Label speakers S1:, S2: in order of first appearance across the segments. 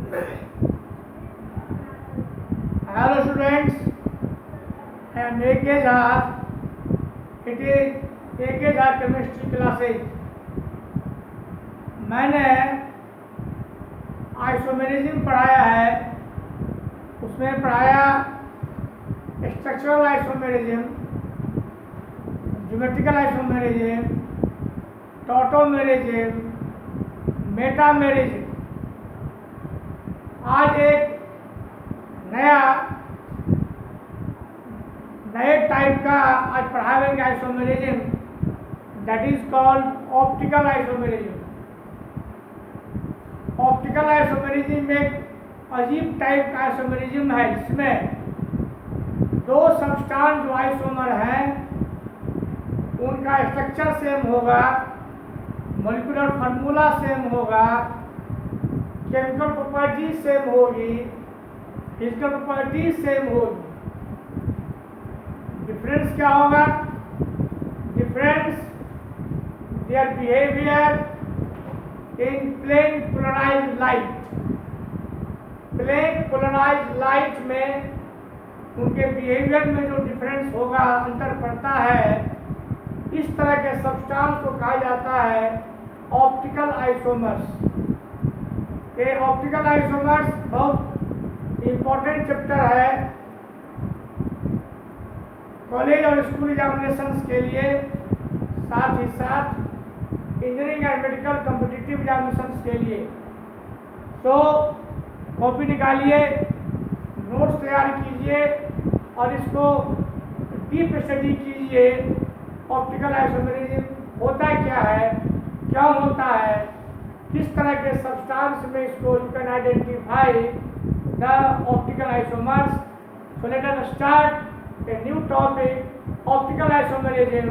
S1: Hello students, I am A.K. Jha. It is A.K. Jha chemistry classes. मैंने isomerism पढ़ाया है, उसमें पढ़ाया structural isomerism, geometrical isomerism, tautomerism, metamerism. आज एक नए टाइप का आज पढ़ाएंगे isomerism, that is called optical isomerism. Optical isomerism एक अजीब टाइप का आइसोमेरिज्म है जिसमें दो सब्सटेंस जो आइसोमर हैं उनका स्ट्रक्चर सेम होगा, मॉलिक्यूलर फार्मूला सेम होगा, केमिकल प्रॉपर्टी सेम होगी, फिजिकल प्रॉपर्टी सेम होगी। डिफरेंस क्या होगा? Difference their behaviour in plane polarised light. Plane polarised light में उनके बिहेवियर में जो डिफरेंस होगा, अंतर पड़ता है, इस तरह के सब्सटेंस को कहा जाता है ऑप्टिकल आइसोमर्स। ये ऑप्टिकल आइसोमर्स बहुत इम्पोर्टेंट चैप्टर है कॉलेज और स्कूल एग्जामिनेशंस के लिए, साथ ही साथ engineering and medical competitive examinations के लिए। तो कॉपी निकालिए, नोट्स तैयार कीजिए और इसको डीप स्टडी कीजिए। ऑप्टिकल आइसोमेरिज्म होता क्या है, क्यों होता है, किस तरह के सब्सटेंस में इसको you can identify the optical isomers. So let us start a new topic, optical isomerism,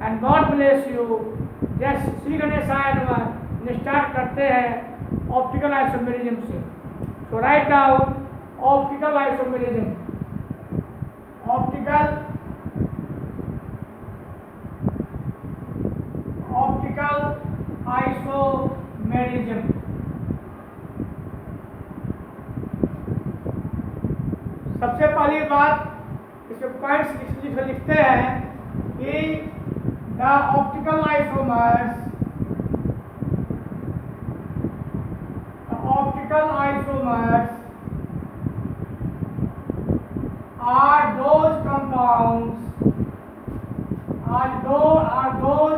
S1: and God bless you. जय श्री गणेशाय नमः। स्टार्ट करते हैं ऑप्टिकल आइसोमेरिज्म से। तो write down optical isomerism. Optical isomerism सबसे पहली बात इसके पॉइंट्स लिखते हैं कि the optical isomers are those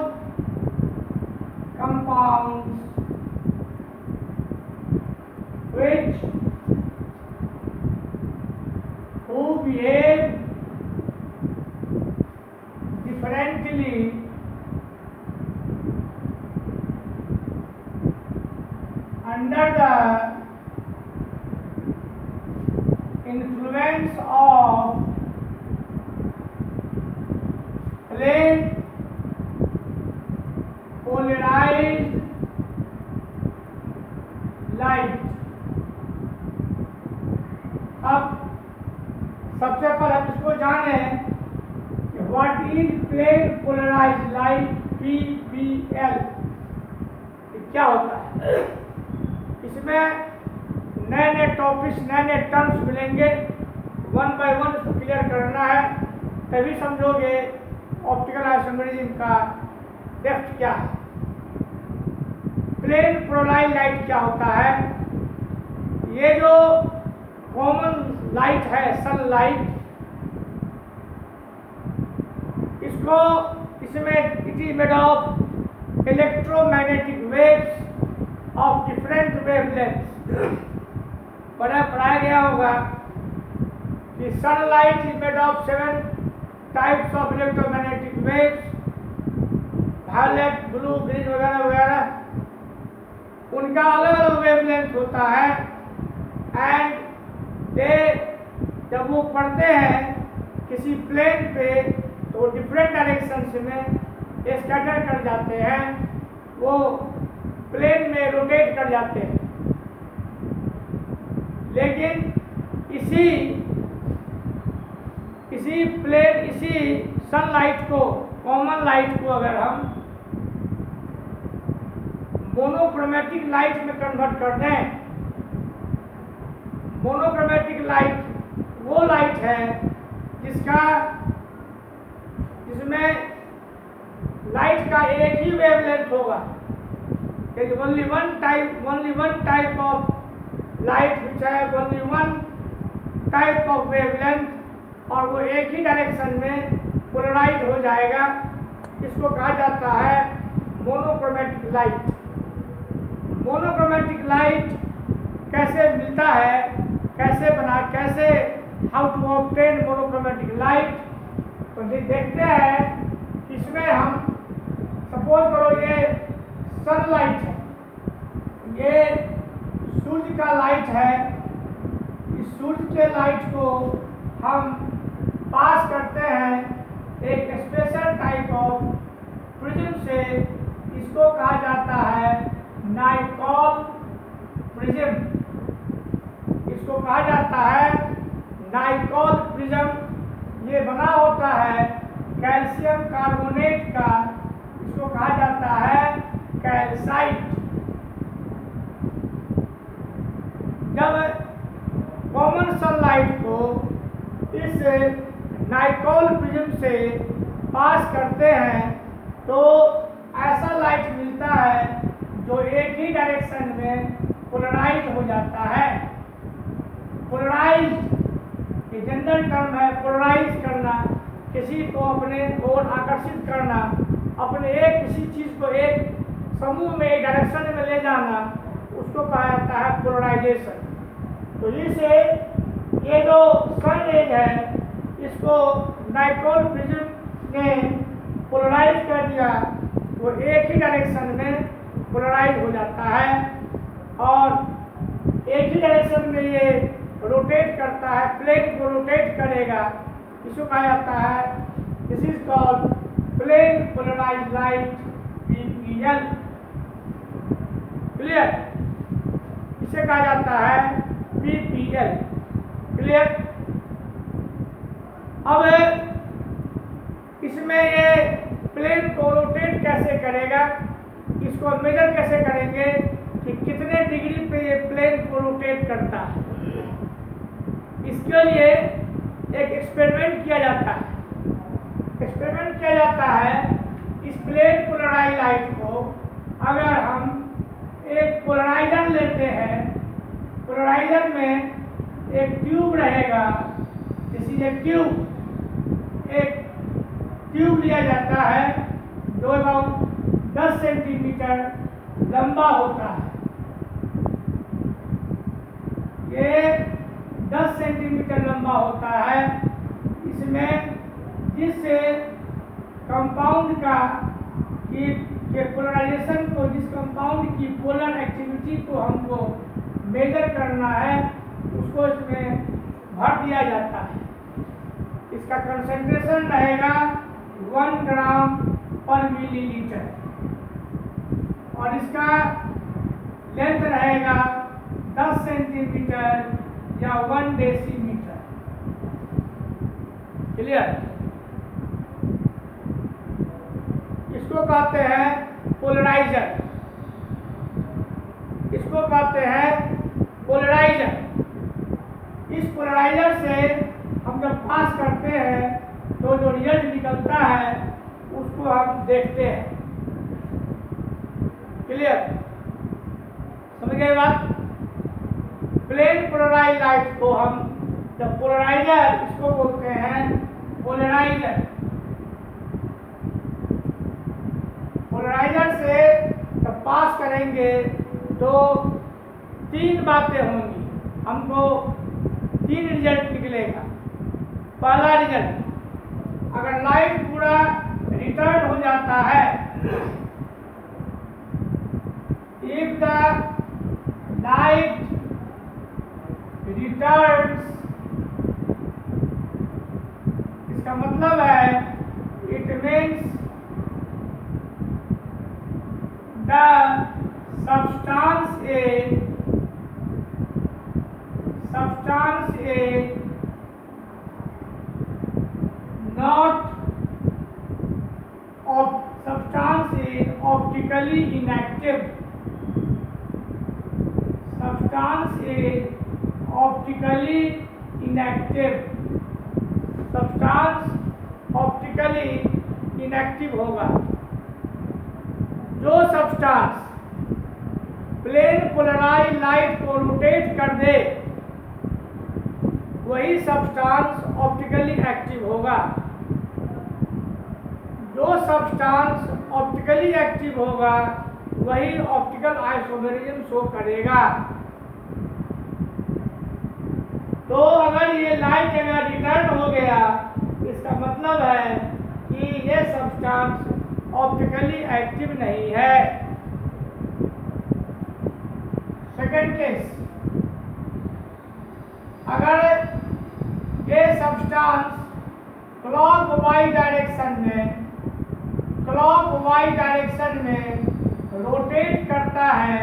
S1: compounds which who behave differently under the influence of plane polarized light। अब सबसे पहले हम इसको जाने कि what is plane polarised light, PPL, क्या होता है। इसमें नए नए टॉपिक्स, नए नए टर्म्स मिलेंगे, वन बाय वन इसको क्लियर करना है, तभी समझोगे ऑप्टिकल आइसोमेरिज्म का डेप्थ क्या है। प्लेन पोलराइज्ड लाइट क्या होता है? ये जो कॉमन लाइट है, सनलाइट, इसमें it is made of electromagnetic waves of different wavelengths. पढ़ाया गया होगा कि sunlight is made of 7 types of electromagnetic waves, violet, blue, green वगैरह वगैरह, उनका अलग अलग वेवलेंथ होता है। एंड जब वो पढ़ते हैं किसी प्लेन पे तो डिफरेंट डायरेक्शन में स्कैटर कर जाते हैं, वो प्लेन में रोटेट कर जाते हैं। लेकिन इसी सनलाइट को, कॉमन लाइट को अगर हम मोनोक्रोमेटिक लाइट में कन्वर्ट कर दें मोनोक्रोमेटिक लाइट वो लाइट है जिसमें लाइट का एक ही वेवलेंथ होगा। only one type of light which have only one type of wavelength, और वो एक ही डायरेक्शन में पोलराइज हो जाएगा। इसको कहा जाता है मोनोक्रोमेटिक लाइट। मोनोक्रोमेटिक लाइट कैसे मिलता है, कैसे how to obtain monochromatic light, तो देखते हैं। इसमें हम सपोज करो ये सनलाइट है, ये सूर्य का लाइट है। इस सूर्य के लाइट को हम पास करते हैं एक स्पेशल टाइप ऑफ प्रिज्म से। इसको कहा जाता है नाइकॉल प्रिज्म। इसको कहा जाता है नाइकॉल प्रिज्म। ये बना होता है कैल्शियम कार्बोनेट का। इसको कहा जाता है कैल्साइट। जब कॉमन सनलाइट को इस नाइकॉल प्रिज्म से पास करते हैं तो ऐसा लाइट मिलता है जो एक ही डायरेक्शन में पोलराइज हो जाता है। पोलराइज ये जनरल टर्म है। पोलराइज करना, किसी को अपने ओर आकर्षित करना, अपने किसी चीज को एक समूह में एक डायरेक्शन में ले जाना, उसको कहा जाता है पोलराइजेशन। तो इसे ये जो सन रेज है इसको नाइकॉल प्रिज्म ने पोलराइज कर दिया, वो एक ही डायरेक्शन में पोलराइज हो जाता है और एक ही डायरेक्शन में ये रोटेट करता है, प्लेन को रोटेट करेगा। इसको कहा जाता है this is called plane polarised light PPL। Clear? इसे कहा जाता है PPL। क्लियर? अब इसमें ये प्लेन को रोटेट कैसे करेगा, इसको मेजर कैसे करेंगे कि कितने डिग्री पे ये प्लेन को रोटेट करता है। इसके लिए एक एक्सपेरिमेंट किया जाता है। इस प्लेन पोलराइज लाइट को अगर हम एक पोलराइजर लेते हैं, पोलराइजर में एक ट्यूब रहेगा। This is a tube. एक ट्यूब लिया जाता है जो अबाउट 10 सेंटीमीटर लंबा होता है। ये 10 सेंटीमीटर लंबा होता है। इसमें जिस कंपाउंड का के पोलराइजेशन को, जिस कंपाउंड की पोलर एक्टिविटी को हमको मेजर करना है, उसको इसमें भर दिया जाता है। इसका कंसंट्रेशन रहेगा 1 ग्राम पर मिलीलीटर और इसका लेंथ रहेगा 10 सेंटीमीटर या 1 डेसीमीटर। क्लियर? इसको कहते हैं पोलराइजर। इस पोलराइजर से हम जब पास करते हैं तो जो रिजल्ट निकलता है उसको हम देखते हैं। क्लियर? समझ गए बात? प्लेन पोलराइज लाइट को हम जब पोलराइजर, इसको बोलते हैं पोलराइजर। पोलराइजर से जब पास करेंगे तो 3 बातें होंगी। हमको 3 रिजल्ट निकलेगा। पहला रिजल्ट, अगर लाइट पूरा रिटर्न हो जाता है, इफ द लाइट रिटर्न्स, इसका मतलब है it means the substance A not of substance A optically inactive, substance A optically inactive, substance optically inactive होगा। जो सब्सटेंस प्लेन पोलराइज लाइट को रोटेट कर दे वही सब्सटेंस ऑप्टिकली एक्टिव होगा। जो सब्सटेंस ऑप्टिकली एक्टिव होगा वही ऑप्टिकल आइसोमेरिज्म शो करेगा। तो अगर ये लाइट अगर रिटर्न हो गया इसका मतलब है कि ये सब्सटेंस ऑप्टिकली एक्टिव नहीं है। सेकेंड केस, अगर ये सब्सटेंस क्लॉकवाइज डायरेक्शन में रोटेट करता है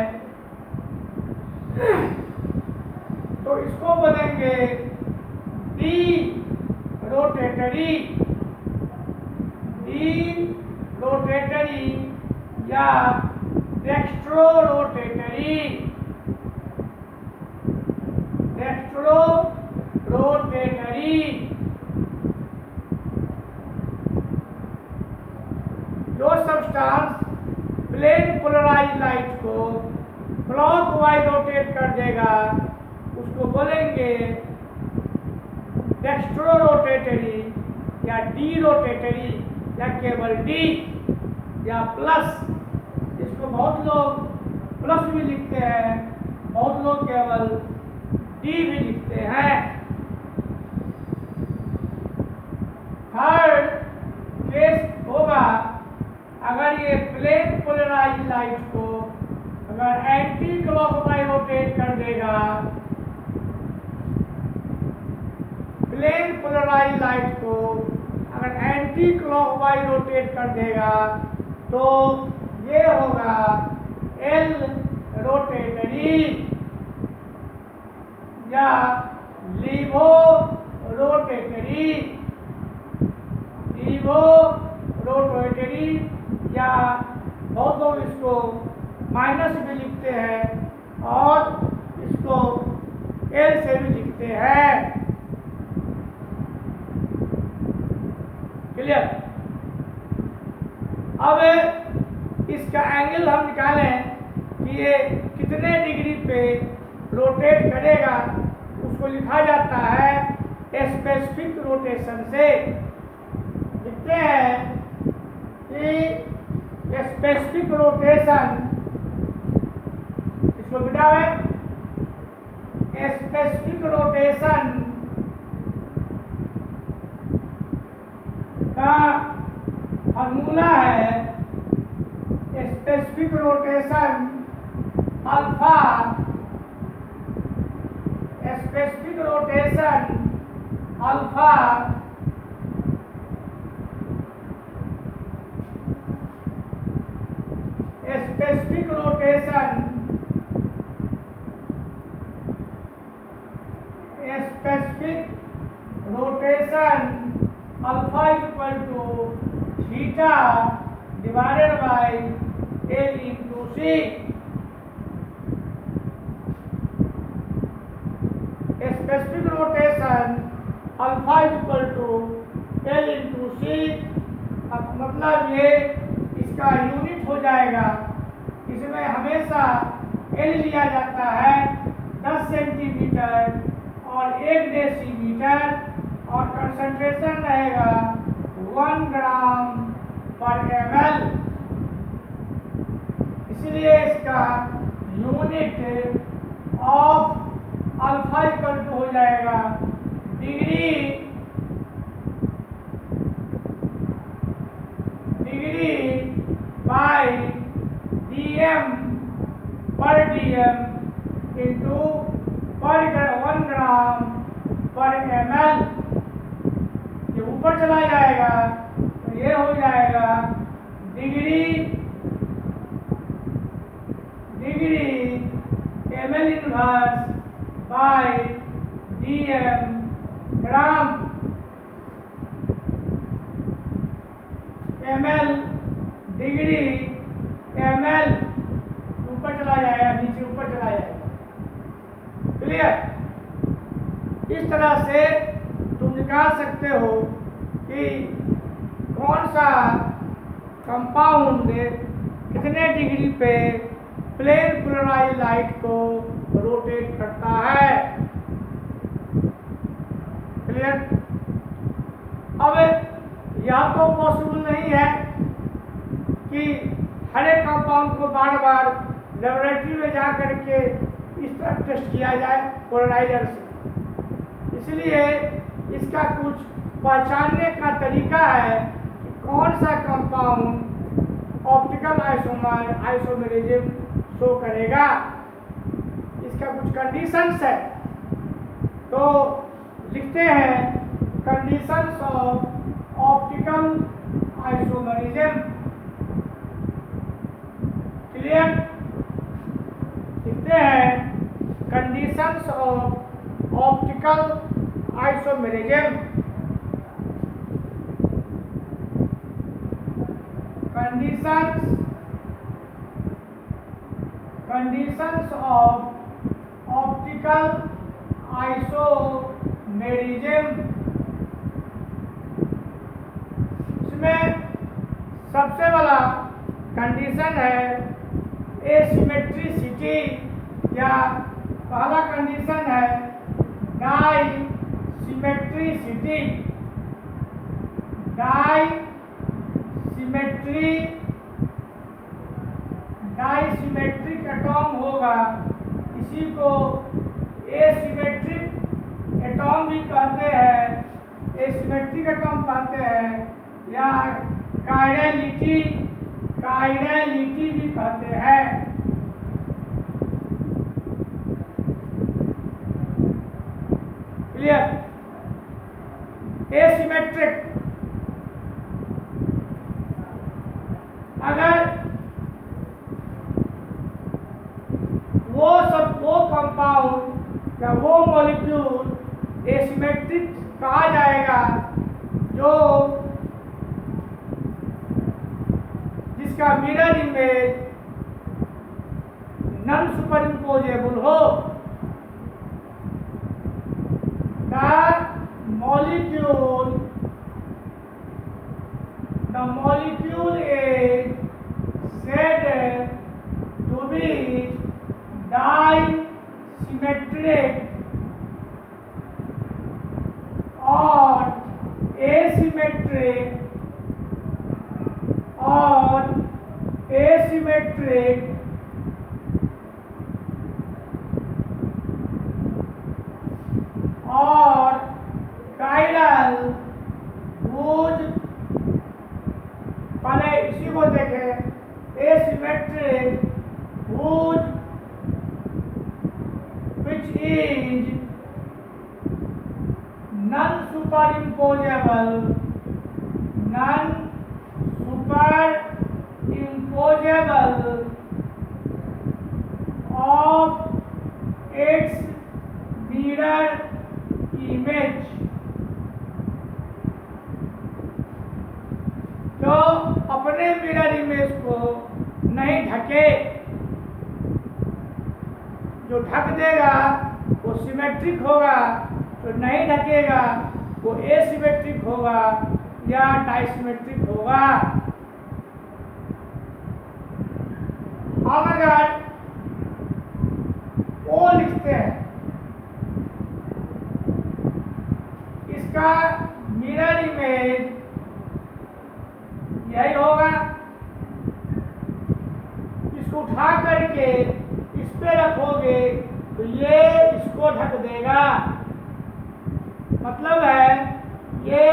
S1: तो इसको बोलेंगे डी रोटेटरी या डेक्स्ट्रो रोटेटरी। जो सब्सटेंस प्लेन पोलराइज लाइट को क्लॉकवाइज रोटेट कर देगा उसको बोलेंगे डेक्स्ट्रो रोटेटरी या डी रोटेटरी या केवल डी या प्लस। इसको बहुत लोग प्लस भी लिखते हैं, बहुत लोग केवल डी भी लिखते हैं। थर्ड केस होगा अगर ये प्लेन पोलराइज लाइट को अगर एंटी क्लॉकवाइज रोटेट कर देगा, प्लेन पोलराइज लाइट को अगर एंटी क्लॉकवाइज रोटेट कर देगा तो ये होगा एल रोटेटरी या लीवो रोटेटरी या बहुत लोग इसको माइनस भी लिखते हैं और इसको एल से भी लिखते हैं। क्लियर? अब इसका एंगल हम निकालें कि ये कितने डिग्री पे रोटेट करेगा, उसको लिखा जाता है स्पेसिफिक रोटेशन से। लिखते हैं कि स्पेसिफिक रोटेशन, इसको बिठावे, स्पेसिफिक रोटेशन का फॉर्मूला है specific rotation alpha, specific rotation alpha specific rotation alpha equal to theta divided by L into C. Specific rotation alpha equal to L into C, मतलब ये इसका यूनिट हो जाएगा। इसमें हमेशा एल लिया जाता है 10 सेंटीमीटर और 1 डेसीमीटर और कंसंट्रेशन रहेगा 1 ग्राम पर ml। इसलिए इसका unit of alpha equal to हो जाएगा डिग्री बाय dm पर dm इंटू पर 1 ग्राम पर ml। ये ऊपर चला जाएगा तो ये हो जाएगा degree ml inverse by dm gram ml degree ml ऊपर चला जाएगा, नीचे ऊपर चला जाएगा। क्लियर? तरह से तुम निकाल सकते हो कि कौन सा कंपाउंड कितने डिग्री पे प्लेन पोलराइज लाइट को रोटेट करता है। क्लियर? अब यह तो पॉसिबल नहीं है कि हर एक कंपाउंड को बार बार लेबोरेटरी में जा करके इस तरह टेस्ट किया जाए पोलराइजर से। इसलिए इसका कुछ पहचानने का तरीका है कि कौन सा कंपाउंड ऑप्टिकल आइसोमेरिज्म शो करेगा। इसका कुछ कंडीशंस है, तो लिखते हैं conditions of optical isomerism. Clear? लिखते हैं conditions of optical isomerism. Conditions of optical isomerism. इसमें सबसे बड़ा कंडीशन है एसिमेट्रिसिटी, या पहला कंडीशन है डाइसिमेट्रिसिटी। डाइसिमेट्रिक एटॉम होगा, इसी को एसिमेट्रिक एटॉम भी कहते हैं, एसिमेट्रिक एटॉम कहते हैं, या कायरलिटी भी कहते हैं। क्लियर? एसिमेट्रिक, अगर वो कंपाउंड या वो मॉलिक्यूल एसिमेट्रिक कहा जाएगा जो जिसका मिरर इमेज नॉन सुपरइम्पोजेबल हो। The molecule is said to be disymmetric or asymmetric और कायरल, whose, पहले इसी को देखें, asymmetric whose which is non-superimposable of its mirror image, जो अपने मिरर इमेज को नहीं ढके। जो ढक देगा वो सिमेट्रिक होगा, जो नहीं ढकेगा वो एसिमेट्रिक होगा या डाइसिमेट्रिक होगा। अब अगर ओ लिखते हैं, इसका मिरर इमेज यही होगा। इसको उठा करके इस पे रखोगे तो ये इसको ढक देगा। मतलब है ये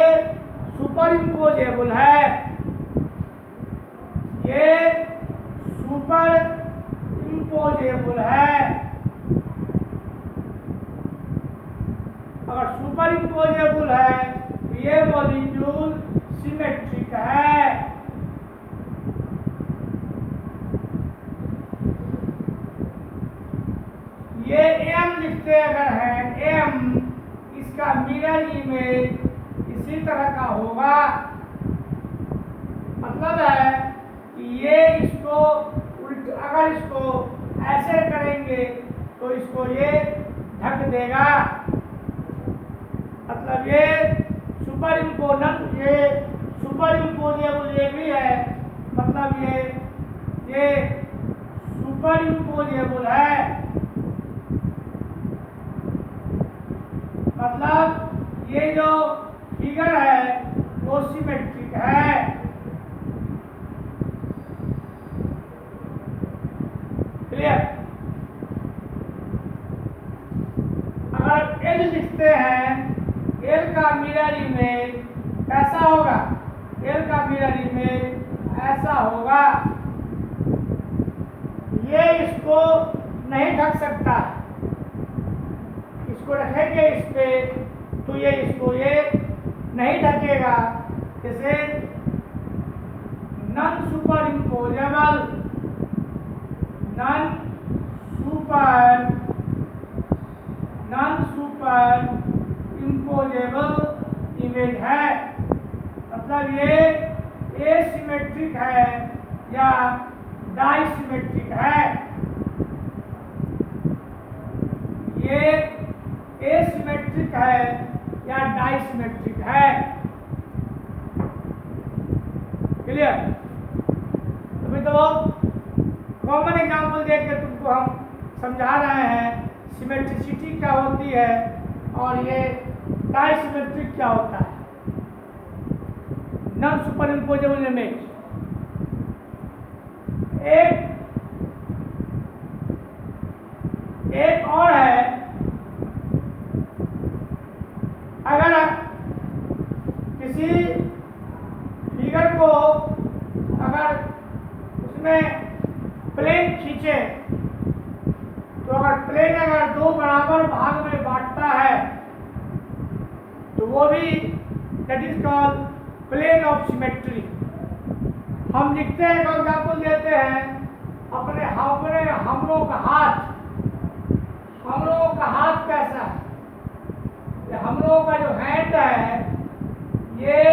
S1: सुपर इम्पोजेबल है, ये सुपर इम्पोजेबल है। अगर सुपर इम्पोजेबल है तो ये मॉलिक्यूल सिमेट्रिक है। ये एम लिखते अगर है, एम इसका मिरर इमेज इसी तरह का होगा। मतलब है कि ये इसको अगर इसको ऐसे करेंगे तो इसको ये ढक देगा। मतलब ये सुपर इम्पोजेबल ये भी है, मतलब ये सुपर इम्पोजेबल है, मतलब ये जो फिगर है वो सिमेट्रिक है। क्लियर? अगर एल लिखते हैं, एल का मिरर इमेज कैसा होगा? एल का मिरर इमेज ऐसा होगा। ये इसको नहीं ढक सकता, इसको रखेंगे इस पे तो ये इसको ये नहीं ढकेगा। जैसे नॉन सुपर इम्पोजेबल इमेज है, मतलब ये एसिमेट्रिक है या डाइसिमेट्रिक है। ये एसिमेट्रिक है या डाइसिमेट्रिक है। क्लियर? अभी तो कॉमन एग्जाम्पल देख के तुमको हम समझा रहे हैं सिमेट्रिसिटी क्या होती है और ये डाइसिमेट्रिक क्या होता है। Non super imposable image. एक और है, अगर किसी फिगर को अगर उसमें प्लेन खींचे तो अगर प्लेन अगर दो बराबर भाग में बांटता है तो वो भी that is called plane of symmetry. हम लिखते हैं, एग्जाम्पल देते हैं, अपने हम लोगों का हाथ कैसा है? हम लोगों का जो हैंड है ये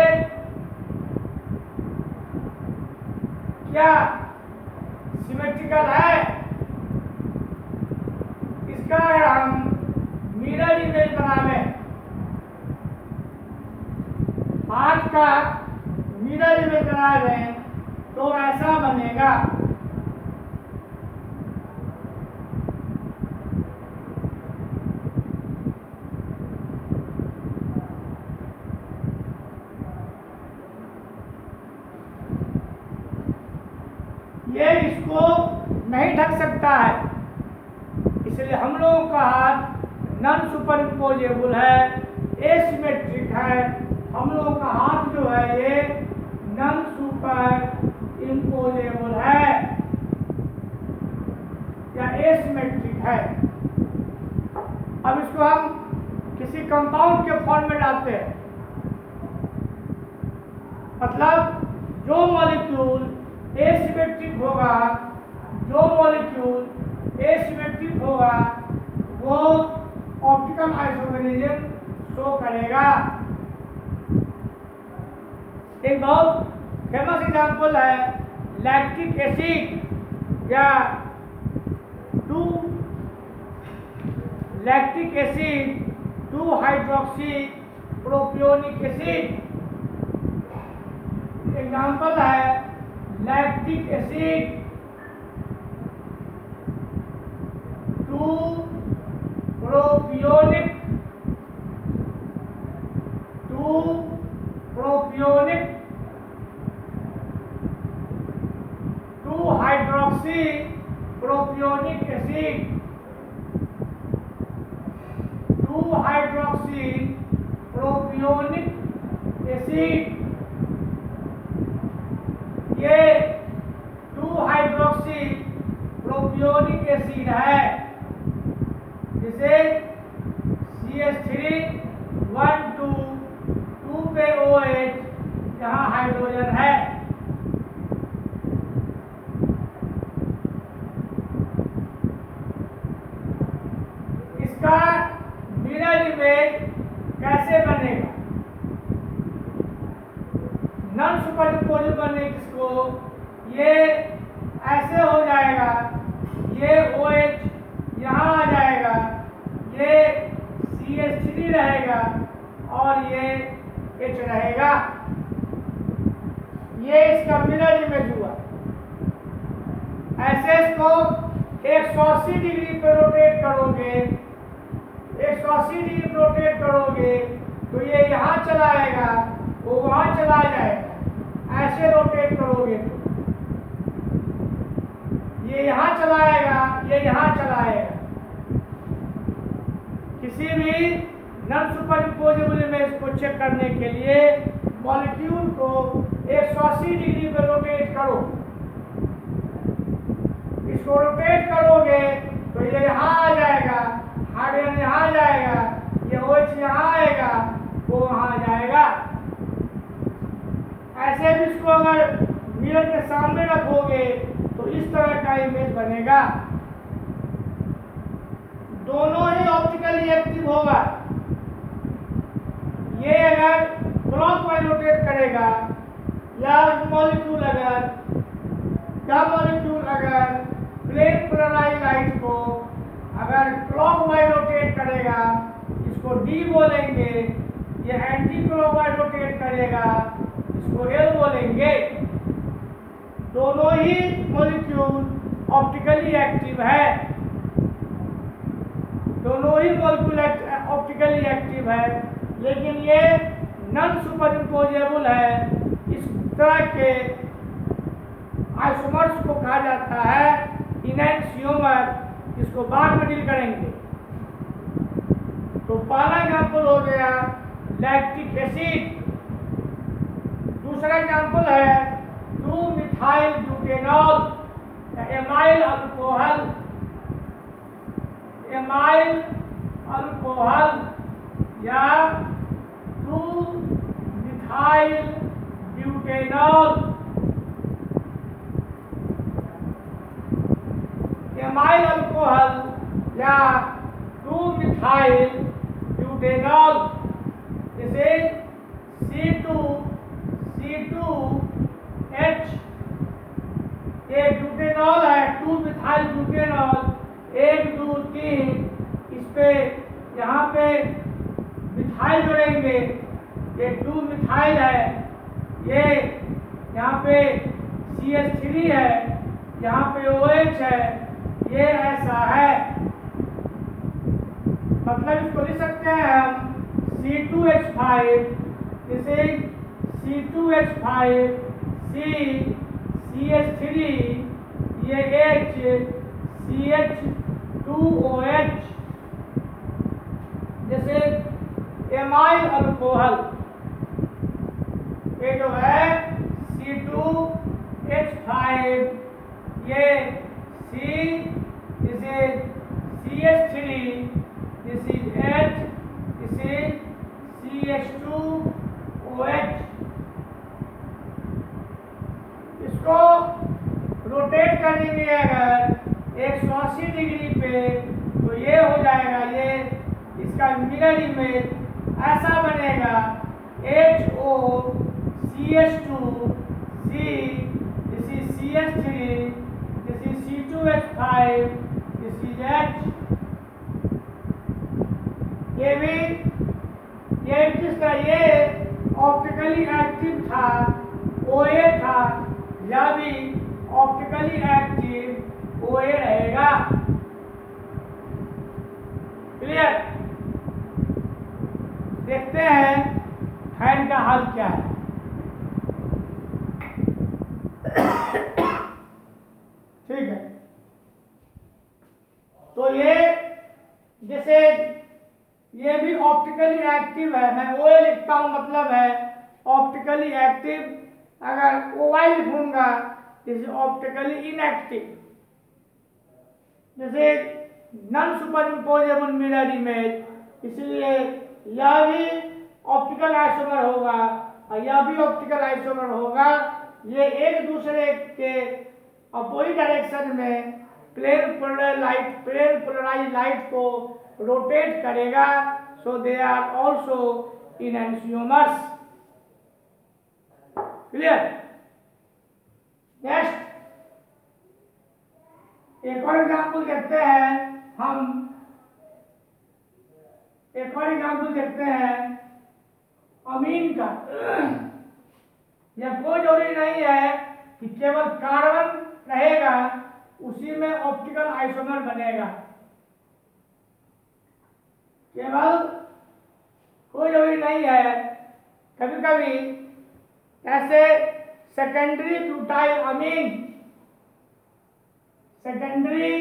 S1: क्या सिमेट्रिकल है? इसका अगर हम मिरर इमेज बनावे, हाथ का मिरर इमेज बनावे तो ऐसा बनेगा। ये इसको नहीं ढक सकता है, इसलिए हम लोगों का हाथ नॉन सुपर इम्पोजेबल है, एसिमेट्रिक है। हम लोगों का हाथ जो है ये नॉन सुपर इम्पोजेबल है या एसिमेट्रिक है। अब इसको हम किसी कंपाउंड के फॉर्म में डालते हैं, मतलब जो मॉलिक्यूल एसिमेट्रिक होगा, वो ऑप्टिकल आइसोमेरिज्म शो करेगा। एक बहुत फेमस एग्जांपल है लैक्टिक एसिड या lactic acid 2 hydroxy propionic acid. Example है lactic acid 2 propionic 2 hydroxy propionic acid 2 hydroxy propionic acid. ये 2 हाइड्रोक्सी प्रोपियोनिक एसिड है, जिसे CH3 2 पे OH यहाँ हाइड्रोजन है। इसका मिरर इमेज कैसे बनेगा? नॉन सुपर इम्पोजेबल बनने किसको ये ऐसे हो जाएगा, ये OH यहाँ आ जाएगा, ये CH3 रहेगा रहेगा। ये इसका मिरर इमेज हुआ। ऐसे इसको 180 डिग्री पे रोटेट करोगे, 180 डिग्री रोटेट करोगे तो ये यहाँ चला आएगा, वो वहाँ चला जाएगा। ऐसे रोटेट करोगे तो ये यहाँ चला आएगा, ये यहाँ चला आएगा। किसी भी नॉन सुपरइम्पोजेबल इमेज को चेक करने के लिए मॉलिक्यूल को 180 डिग्री पे रोटेट करो। इसको रोटेट करोगे तो ये यहाँ आ जाएगा, हाइड्रोजन यहाँ जाएगा, ये OH यहाँ आएगा, वो वहाँ जाएगा। ऐसे भी इसको अगर मिरर के सामने रखोगे तो इस तरह का इमेज बनेगा। दोनों ही ऑप्टिकली एक्टिव होगा। ये अगर क्लॉकवाइज रोटेट करेगा या मॉलिक्यूल अगर प्लेन पोलराइज्ड लाइट को अगर क्लॉकवाइज रोटेट करेगा, इसको D बोलेंगे। ये एंटी क्लॉकवाइज रोटेट करेगा, इसको L बोलेंगे। दोनों ही मॉलिक्यूल ऑप्टिकली एक्टिव है, दोनों ही मॉलिक्यूल ऑप्टिकली एक्टिव है, लेकिन ये नॉन सुपरइम्पोजेबल है। इस तरह के आइसोमर्स को कहा जाता है इनैंशियोमर। इसको बाद में डील करेंगे। तो पहला एग्जाम्पल हो गया लैक्टिक एसिड। दूसरा एग्जाम्पल है 2-मिथाइल ब्यूटेनॉल, एमाइल अल्कोहल या 2-मिथाइल ब्यूटेनॉल। एमाइल अल्कोहल या 2-मिथाइल ब्यूटेनॉल, जैसे C2H। ये ब्यूटेनॉल है, 2-मिथाइल ब्यूटेनॉल, 1 2 3। इस पे यहाँ पे मिथाइल जोड़ेंगे, ये 2-मिथाइल है। ये यहाँ पे CH3 है, यहाँ पे OH है। ये ऐसा है, मतलब इसको लिख सकते हैं हम C2H5, जैसे C2H5 CH3, ये H CH2OH। जैसे एमाइल अल्कोहल, ये जो है C2H5, ये this is CH3, this is H, this is CH2OH। इसको रोटेट करेंगे अगर 180 डिग्री पे तो ये हो जाएगा, ये इसका मिरर इमेज ऐसा बनेगा। HOCH2C, this is CH3, this is C2H5, this is H। ये किस तरह, ये ऑप्टिकली एक्टिव था, OA था, या भी ऑप्टिकली एक्टिव OA रहेगा। क्लियर? देखते हैं फैन का हाल क्या है। ठीक है, तो ये जैसे ये भी ऑप्टिकली एक्टिव है, मैं OA लिखता हूं, मतलब है ऑप्टिकली एक्टिव। अगर OI लिखूंगा इज ऑप्टिकली इनएक्टिव। जैसे नॉन सुपरइम्पोजेबल मिरर इमेज, इसलिए यह भी ऑप्टिकल आइसोमर होगा और यह भी ऑप्टिकल आइसोमर होगा। ये एक दूसरे के अपोजिट डायरेक्शन में प्लेन पोलराइज्ड लाइट को रोटेट करेगा। So they are also enantiomers. Clear? Next एक और एग्जाम्पल देखते हैं हम, एक और एग्जाम्पल देखते हैं अमीन का। यह कोई जरूरी नहीं है कि केवल कार्बन रहेगा उसी में ऑप्टिकल आइसोमर बनेगा, केवल कोई जरूरी नहीं है। कभी कभी ऐसे secondary butyl amine, secondary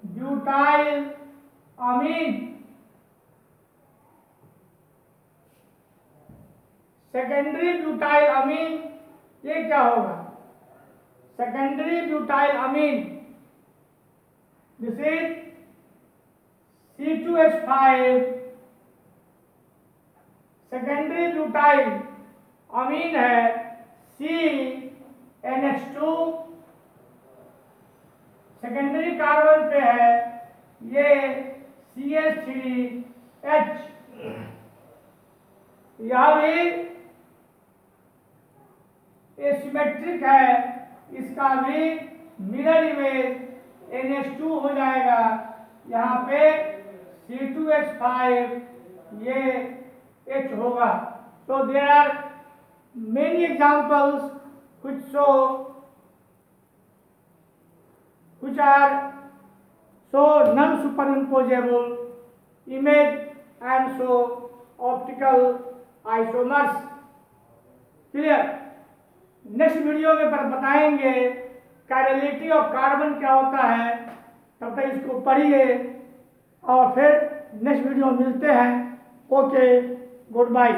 S1: butyl amine, secondary butyl amine, ये क्या होगा? Secondary butyl amine, this is C2H5। Secondary butyl amine है CnH2, सेकेंडरी कार्बन पे है ये CH3H। यह भी एसिमेट्रिक है, इसका भी मिरर इमेज NH2 हो जाएगा। यहाँ पे C2H5 ये H होगा। So there are many examples which are so non-superimposable image and so optical isomers। Clear? Next video में पर बताएंगे कायरलिटी ऑफ कार्बन क्या होता है। तब तक इसको पढ़िए और फिर नेक्स्ट वीडियो में मिलते हैं। Okay, good bye.